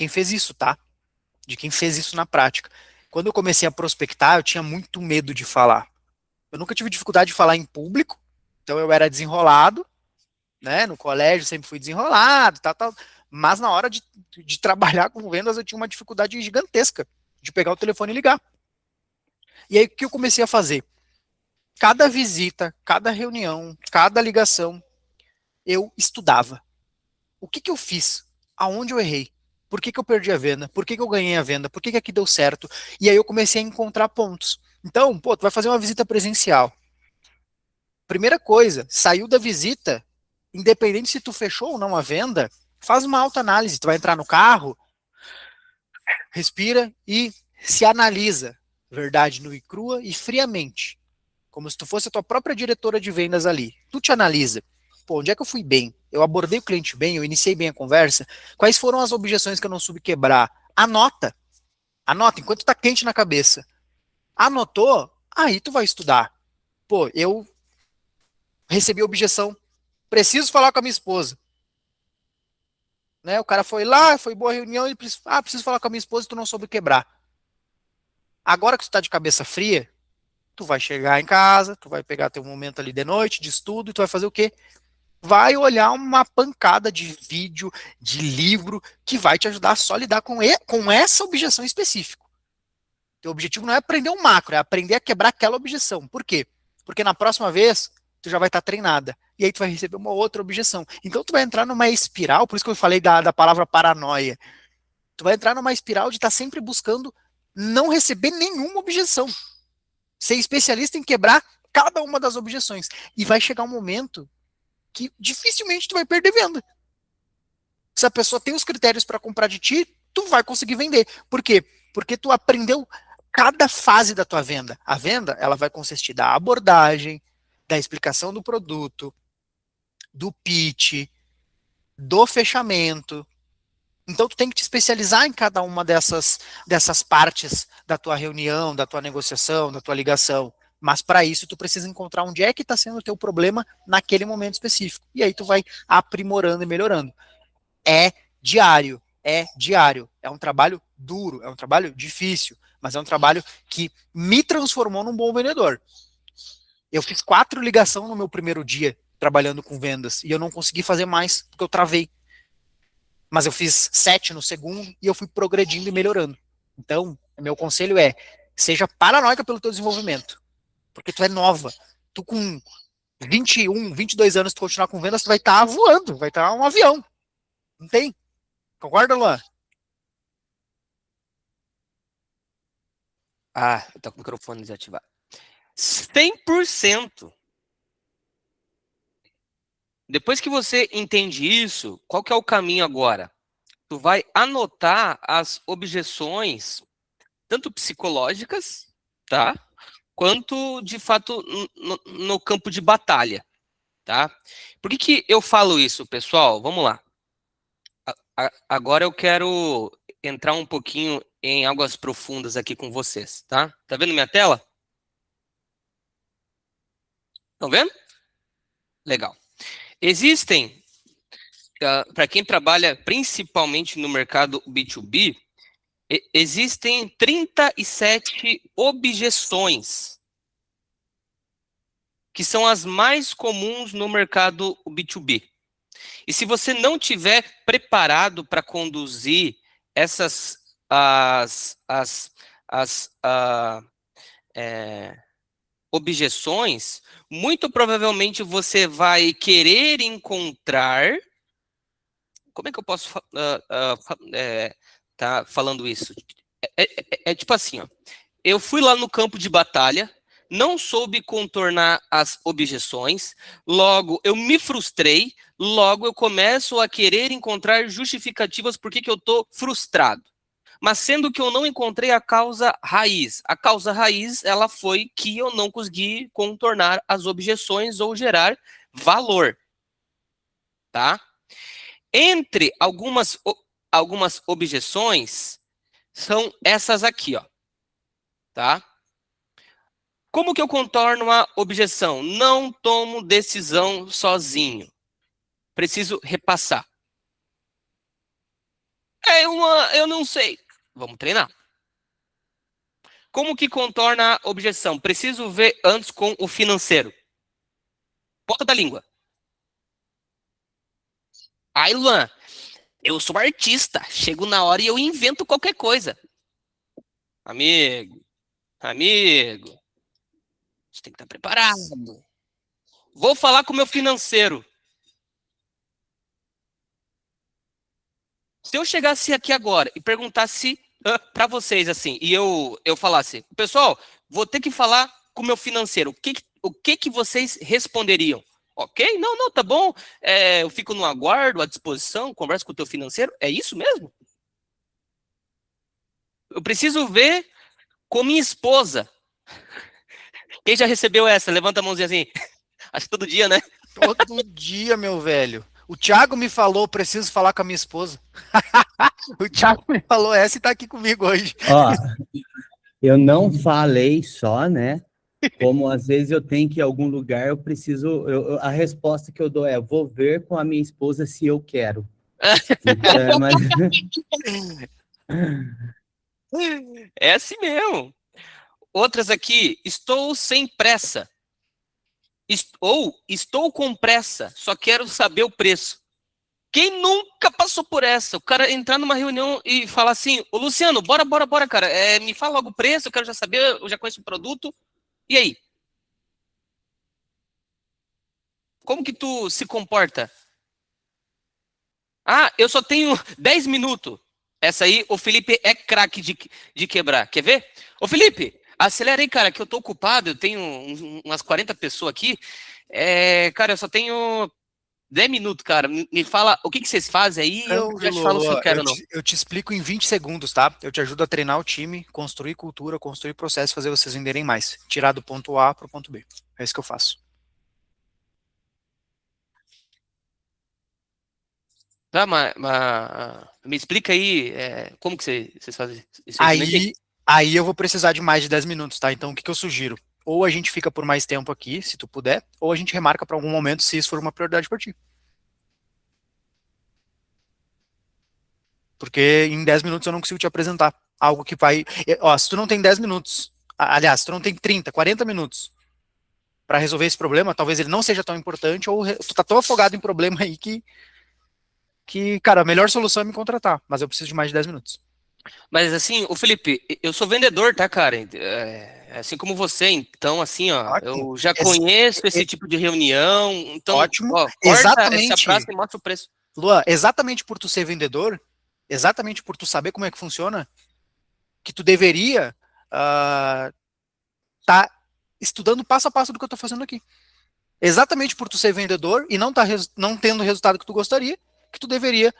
fez isso, tá? De quem fez isso na prática. Quando eu comecei a prospectar, eu tinha muito medo de falar. Eu nunca tive dificuldade de falar em público, então eu era desenrolado, né? No colégio sempre fui desenrolado, tal, tal. Mas na hora de trabalhar com vendas, eu tinha uma dificuldade gigantesca de pegar o telefone e ligar. E aí o que eu comecei a fazer? Cada visita, cada reunião, cada ligação, eu estudava. O que eu fiz? Aonde eu errei? Por que eu perdi a venda? Por que eu ganhei a venda? Por que aqui deu certo? E aí eu comecei a encontrar pontos. Então, pô, tu vai fazer uma visita presencial. Primeira coisa, saiu da visita, independente se tu fechou ou não a venda, faz uma autoanálise. Tu vai entrar no carro, respira e se analisa, verdade nua e crua e friamente, como se tu fosse a tua própria diretora de vendas ali. Tu te analisa. Pô, onde é que eu fui bem? Eu abordei o cliente bem, eu iniciei bem a conversa. Quais foram as objeções que eu não soube quebrar? Anota. Anota, enquanto tá quente na cabeça. Anotou? Aí tu vai estudar. Pô, eu recebi objeção. Preciso falar com a minha esposa. Né? O cara foi lá, foi boa reunião, e preciso falar com a minha esposa e tu não soube quebrar. Agora que tu tá de cabeça fria, tu vai chegar em casa, tu vai pegar teu momento ali de noite, de estudo, e tu vai fazer o quê? Vai olhar uma pancada de vídeo, de livro, que vai te ajudar a só lidar com essa objeção específica. Teu objetivo não é aprender um macro, é aprender a quebrar aquela objeção. Por quê? Porque na próxima vez, tu já vai estar treinada. E aí tu vai receber uma outra objeção. Então tu vai entrar numa espiral, por isso que eu falei da palavra paranoia. Tu vai entrar numa espiral de estar sempre buscando não receber nenhuma objeção. Ser especialista em quebrar cada uma das objeções. E vai chegar um momento que dificilmente tu vai perder venda. Se a pessoa tem os critérios para comprar de ti, tu vai conseguir vender. Por quê? Porque tu aprendeu cada fase da tua venda. A venda, ela vai consistir da abordagem, da explicação do produto, do pitch, do fechamento. Então, tu tem que te especializar em cada uma dessas partes da tua reunião, da tua negociação, da tua ligação. Mas, para isso, tu precisa encontrar onde é que está sendo o teu problema naquele momento específico. E aí, tu vai aprimorando e melhorando. É diário. É um trabalho duro, é um trabalho difícil, mas é um trabalho que me transformou num bom vendedor. Eu fiz 4 ligações no meu primeiro dia trabalhando com vendas e eu não consegui fazer mais porque eu travei. Mas eu fiz 7 no segundo e eu fui progredindo e melhorando. Então, meu conselho é, seja paranoica pelo teu desenvolvimento, porque tu é nova. Tu com 21, 22 anos, tu continuar com vendas, tu vai estar voando, vai estar um avião. Não tem? Concorda, Luan? Ah, eu tô com o microfone desativado. 100%. Depois que você entende isso, qual que é o caminho agora? Tu vai anotar as objeções, tanto psicológicas, tá? Quanto, de fato, no campo de batalha, tá? Por que eu falo isso, pessoal? Vamos lá. Agora eu quero entrar um pouquinho em águas profundas aqui com vocês, tá? Tá vendo minha tela? Estão vendo? Legal. Existem, para quem trabalha principalmente no mercado B2B, existem 37 objeções, que são as mais comuns no mercado B2B. E se você não tiver preparado para conduzir essas objeções, muito provavelmente você vai querer encontrar. Como é que eu posso tá falando isso? É tipo assim, ó. Eu fui lá no campo de batalha, não soube contornar as objeções, logo eu me frustrei, logo eu começo a querer encontrar justificativas por que eu estou frustrado. Mas sendo que eu não encontrei a causa raiz. A causa raiz, ela foi que eu não consegui contornar as objeções ou gerar valor. Tá? Entre algumas objeções, são essas aqui, ó. Tá? Como que eu contorno a objeção? Não tomo decisão sozinho. Preciso repassar. Eu não sei. Vamos treinar. Como que contorna a objeção? Preciso ver antes com o financeiro. Ponta da língua. Ai, Luan, eu sou artista. Chego na hora e eu invento qualquer coisa. Amigo. Você tem que estar preparado. Vou falar com o meu financeiro. Se eu chegasse aqui agora e perguntasse para vocês assim, e eu falasse, pessoal, vou ter que falar com o meu financeiro, o que vocês responderiam? Ok? Não, tá bom. Eu fico no aguardo, à disposição, converso com o teu financeiro. É isso mesmo? Eu preciso ver com minha esposa. Quem já recebeu essa? Levanta a mãozinha assim. Acho que todo dia, né? Todo dia, meu velho. O Thiago me falou, preciso falar com a minha esposa. O Thiago me falou essa e tá aqui comigo hoje. Ó, eu não falei só, né? Como às vezes eu tenho que ir a algum lugar, eu preciso. A resposta que eu dou é: vou ver com a minha esposa se eu quero. Então, mas... É assim mesmo. Outras aqui, estou sem pressa. Ou estou com pressa, só quero saber o preço. Quem nunca passou por essa? O cara entrar numa reunião e falar assim, ô Luciano, bora, cara. Me fala logo o preço, eu quero já saber, eu já conheço o produto. E aí? Como que tu se comporta? Ah, eu só tenho 10 minutos. Essa aí, o Felipe é craque de quebrar. Quer ver? Ô Felipe, acelera aí, cara, que eu tô ocupado, eu tenho umas 40 pessoas aqui. Cara, eu só tenho 10 minutos, cara. Me fala o que vocês fazem aí e eu já te Tranquilo, falo se eu Lua. quero ou não. Eu te explico em 20 segundos, tá? Eu te ajudo a treinar o time, construir cultura, construir processo, fazer vocês venderem mais. Tirar do ponto A para o ponto B. É isso que eu faço. Tá, mas me explica aí como que vocês fazem isso aí, que eu não entendi. Aí eu vou precisar de mais de 10 minutos, tá? Então o que que eu sugiro? Ou a gente fica por mais tempo aqui, se tu puder, ou a gente remarca para algum momento se isso for uma prioridade para ti. Porque em 10 minutos eu não consigo te apresentar algo que vai. Ó, se tu não tem 10 minutos, aliás, se tu não tem 30, 40 minutos para resolver esse problema, talvez ele não seja tão importante, ou tu tá tão afogado em problema aí que, cara, a melhor solução é me contratar, mas eu preciso de mais de 10 minutos. Mas assim, o Felipe, eu sou vendedor, tá, cara? Assim como você, então assim, ó, Ótimo. eu já conheço esse tipo de reunião, então, Ótimo. ó, corta essa frase Exatamente. e mostra o preço. Luan, exatamente por tu ser vendedor, exatamente por tu saber como é que funciona, que tu deveria tá estudando passo a passo do que eu tô fazendo aqui. Exatamente por tu ser vendedor e não tendo o resultado que tu gostaria, que tu deveria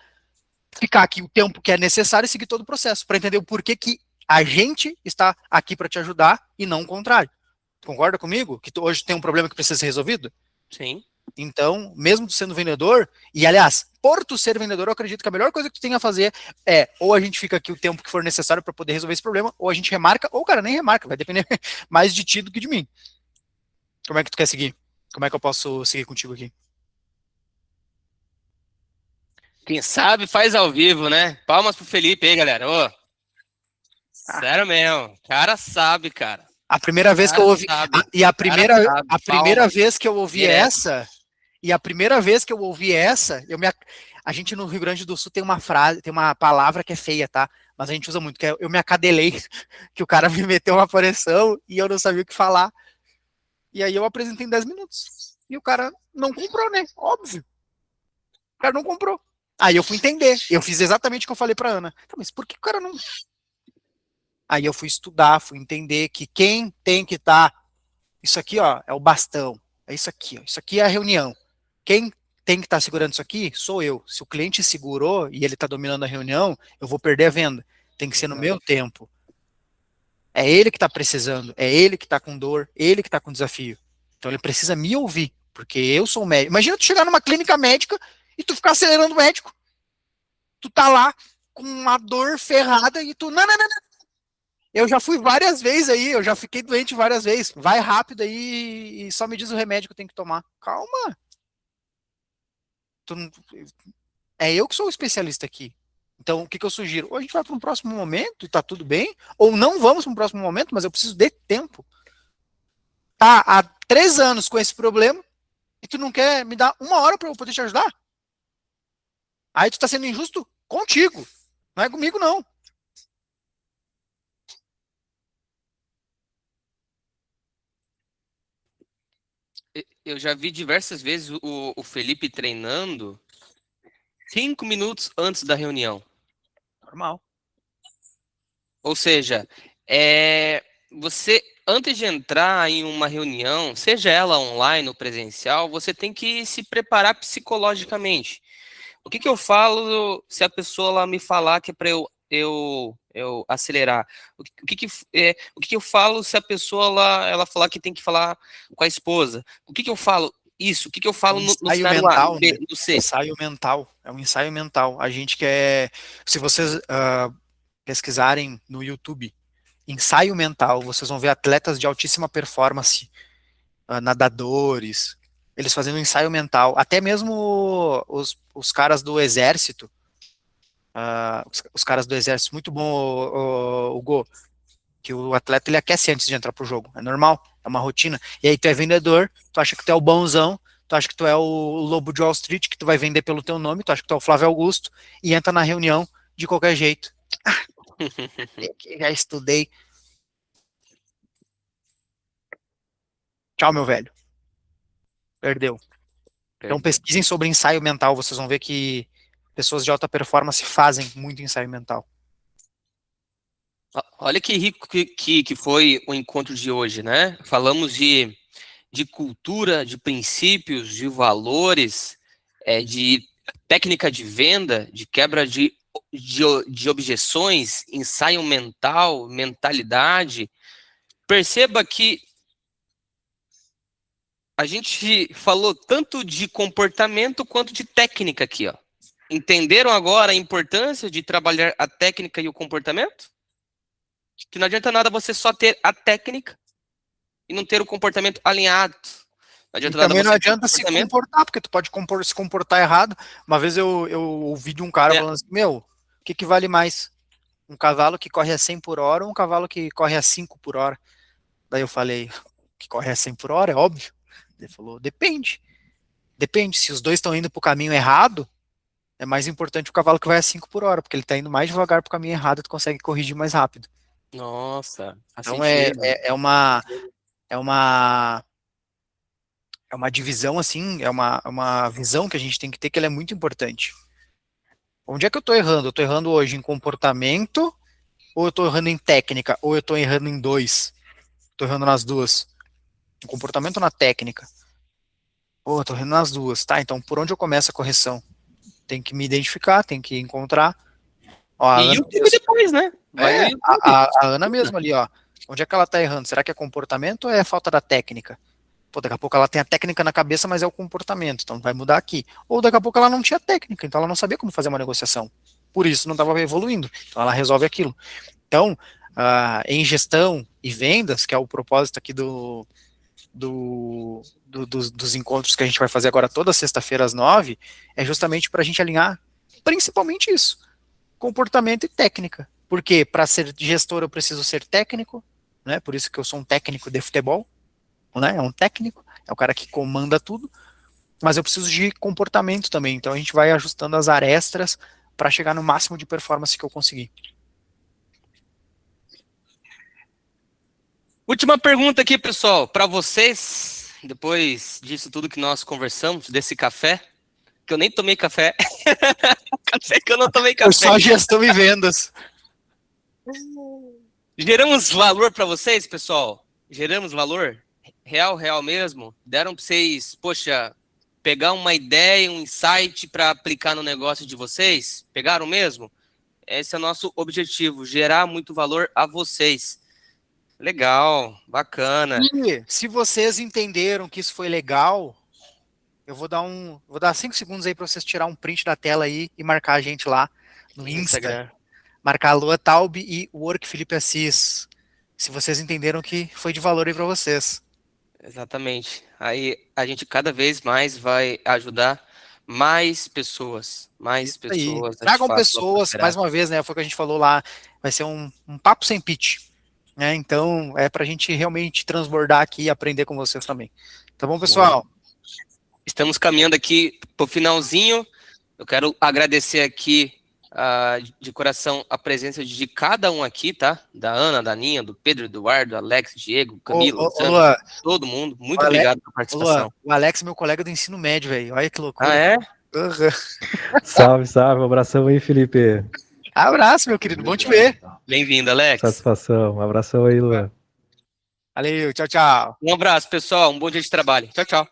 ficar aqui o tempo que é necessário e seguir todo o processo, para entender o porquê que a gente está aqui para te ajudar e não o contrário. Concorda comigo? Que tu hoje tem um problema que precisa ser resolvido? Sim. Então, mesmo tu sendo vendedor, e aliás, por tu ser vendedor, eu acredito que a melhor coisa que tu tem a fazer é ou a gente fica aqui o tempo que for necessário para poder resolver esse problema, ou a gente remarca, ou cara, nem remarca, vai depender mais de ti do que de mim. Como é que tu quer seguir? Como é que eu posso seguir contigo aqui? Quem sabe faz ao vivo, né? Palmas pro Felipe aí, galera. Ô, Ah, sério mesmo. O cara sabe, cara. a primeira O vez que eu cara ouvi, sabe. e a O cara primeira, sabe. a primeira Palmas. vez que eu ouvi Direto. essa, e a primeira vez que eu ouvi essa, a gente no Rio Grande do Sul tem uma frase, tem uma palavra que é feia, tá? Mas a gente usa muito, que é eu me acadelei, que o cara me meteu uma pressão e eu não sabia o que falar. E aí eu apresentei em 10 minutos. E o cara não comprou, né? Óbvio. O cara não comprou. Aí eu fui entender. Eu fiz exatamente o que eu falei pra Ana. Tá, mas por que o cara não. Aí eu fui estudar, fui entender que quem tem que estar. Isso aqui, ó, é o bastão. É isso aqui, ó. Isso aqui é a reunião. Quem tem que estar segurando isso aqui sou eu. Se o cliente segurou e ele está dominando a reunião, eu vou perder a venda. Tem que ser no meu tempo. É ele que está precisando, é ele que está com dor, ele que está com desafio. Então ele precisa me ouvir, porque eu sou o médico. Imagina tu chegar numa clínica médica e tu ficar acelerando o médico. Tu tá lá com uma dor ferrada e tu, não, não, não, não. Eu já fui várias vezes aí, eu já fiquei doente várias vezes. Vai rápido aí e só me diz o remédio que eu tenho que tomar. Calma. Tu não- É eu que sou o especialista aqui. Então, o que, que eu sugiro? Ou a gente vai para um próximo momento e tá tudo bem, ou não vamos para um próximo momento, mas eu preciso de tempo. Tá há 3 anos com esse problema e tu não quer me dar 1 hora para eu poder te ajudar? Aí tu tá sendo injusto contigo, não é comigo, não. Eu já vi diversas vezes o Felipe treinando 5 minutos antes da reunião. Normal. Ou seja, você, antes de entrar em uma reunião, seja ela online ou presencial, você tem que se preparar psicologicamente. O que eu falo se a pessoa lá me falar que é para eu acelerar? O que eu falo se a pessoa lá, ela falar que tem que falar com a esposa? O que eu falo? Isso. O que eu É falo um no ensaio cenário A, mental, no B, né? no C? Ensaio mental. É um ensaio mental. A gente quer. Se vocês pesquisarem no YouTube, ensaio mental, vocês vão ver atletas de altíssima performance, nadadores, eles fazendo um ensaio mental. Até mesmo os caras do exército, os caras do exército, muito bom, o Go, que o atleta ele aquece antes de entrar pro jogo. É normal, é uma rotina. E aí tu é vendedor, tu acha que tu é o bonzão, tu acha que tu é o lobo de Wall Street, que tu vai vender pelo teu nome, tu acha que tu é o Flávio Augusto, e entra na reunião de qualquer jeito. Já estudei. Tchau, meu velho. Perdeu. Então Perdeu. pesquisem sobre ensaio mental, vocês vão ver que pessoas de alta performance fazem muito ensaio mental. Olha que rico que foi o encontro de hoje, né? Falamos de cultura, de princípios, de valores. de técnica de venda, de quebra de objeções, ensaio mental, mentalidade. Perceba que a gente falou tanto de comportamento quanto de técnica aqui, ó. Entenderam agora a importância de trabalhar a técnica e o comportamento? Que não adianta nada você só ter a técnica e não ter o comportamento alinhado. Não adianta nada também não você ter o adianta se comportamento. comportar, porque tu pode se comportar errado. Uma vez eu ouvi de um cara falando assim, meu, o que vale mais? Um cavalo que corre a 100 por hora ou um cavalo que corre a 5 por hora? Daí eu falei, que corre a 100 por hora, é óbvio. Ele falou, depende. Depende, se os dois estão indo para o caminho errado, é mais importante o cavalo que vai a 5 por hora, porque ele está indo mais devagar para o caminho errado, tu consegue corrigir mais rápido. Nossa, faz Então sentido. é uma divisão assim, é uma visão que a gente tem que ter que ela é muito importante. Onde é que eu estou errando? Eu estou errando hoje em comportamento, ou eu estou errando em técnica, ou eu estou errando em dois? Estou errando nas duas. No comportamento ou na técnica? Pô, eu tô errando nas duas. Tá, então por onde eu começo a correção? Tem que me identificar, tem que encontrar. Ó, a E Ana YouTube mesmo, depois, né? Vai no YouTube. a Ana mesmo ali, ó. Onde é que ela tá errando? Será que é comportamento ou é falta da técnica? Pô, daqui a pouco ela tem a técnica na cabeça, mas é o comportamento, então vai mudar aqui. Ou daqui a pouco ela não tinha técnica, então ela não sabia como fazer uma negociação. Por isso não estava evoluindo. Então ela resolve aquilo. Então, em gestão e vendas, que é o propósito aqui dos encontros que a gente vai fazer agora toda sexta-feira às 9, é justamente para a gente alinhar principalmente isso, comportamento e técnica. Porque para ser gestor eu preciso ser técnico, né? Por isso que eu sou um técnico de futebol, né? É um técnico, é o cara que comanda tudo, mas eu preciso de comportamento também. Então a gente vai ajustando as arestas para chegar no máximo de performance que eu conseguir. Última pergunta aqui, pessoal, para vocês, depois disso tudo que nós conversamos, desse café, que eu nem tomei café. Café que eu não tomei Foi café. só gestão e vendas. Geramos valor para vocês, pessoal? Geramos valor? Real mesmo? Deram para vocês, poxa, pegar uma ideia, um insight para aplicar no negócio de vocês? Pegaram mesmo? Esse é o nosso objetivo, gerar muito valor a vocês. Legal, bacana. E se vocês entenderam que isso foi legal, eu vou dar 5 segundos aí para vocês tirar um print da tela aí e marcar a gente lá no Insta. Instagram. Marcar a Lua Taub e o Work Felipe Assis. Se vocês entenderam que foi de valor aí para vocês. Exatamente. Aí a gente cada vez mais vai ajudar mais pessoas. Mais Isso aí. pessoas. Tragam pessoas, mais uma vez, né? Foi o que a gente falou lá. Vai ser um papo sem pitch. Né? Então, é para a gente realmente transbordar aqui e aprender com vocês também. Tá bom, pessoal? Estamos caminhando aqui para o finalzinho. Eu quero agradecer aqui de coração a presença de cada um aqui, tá? Da Ana, da Aninha, do Pedro, Eduardo, Alex, Diego, Camilo, Luciano, todo mundo. Muito obrigado pela participação. O Alex é meu colega do ensino médio, velho. Olha que loucura. Ah, é? Salve, salve. Um abração aí, Felipe. Abraço, meu querido. Bom te ver. Bem-vindo, Alex. Satisfação. Um abração aí, Luan. Valeu, tchau, tchau. Um abraço, pessoal. Um bom dia de trabalho. Tchau, tchau.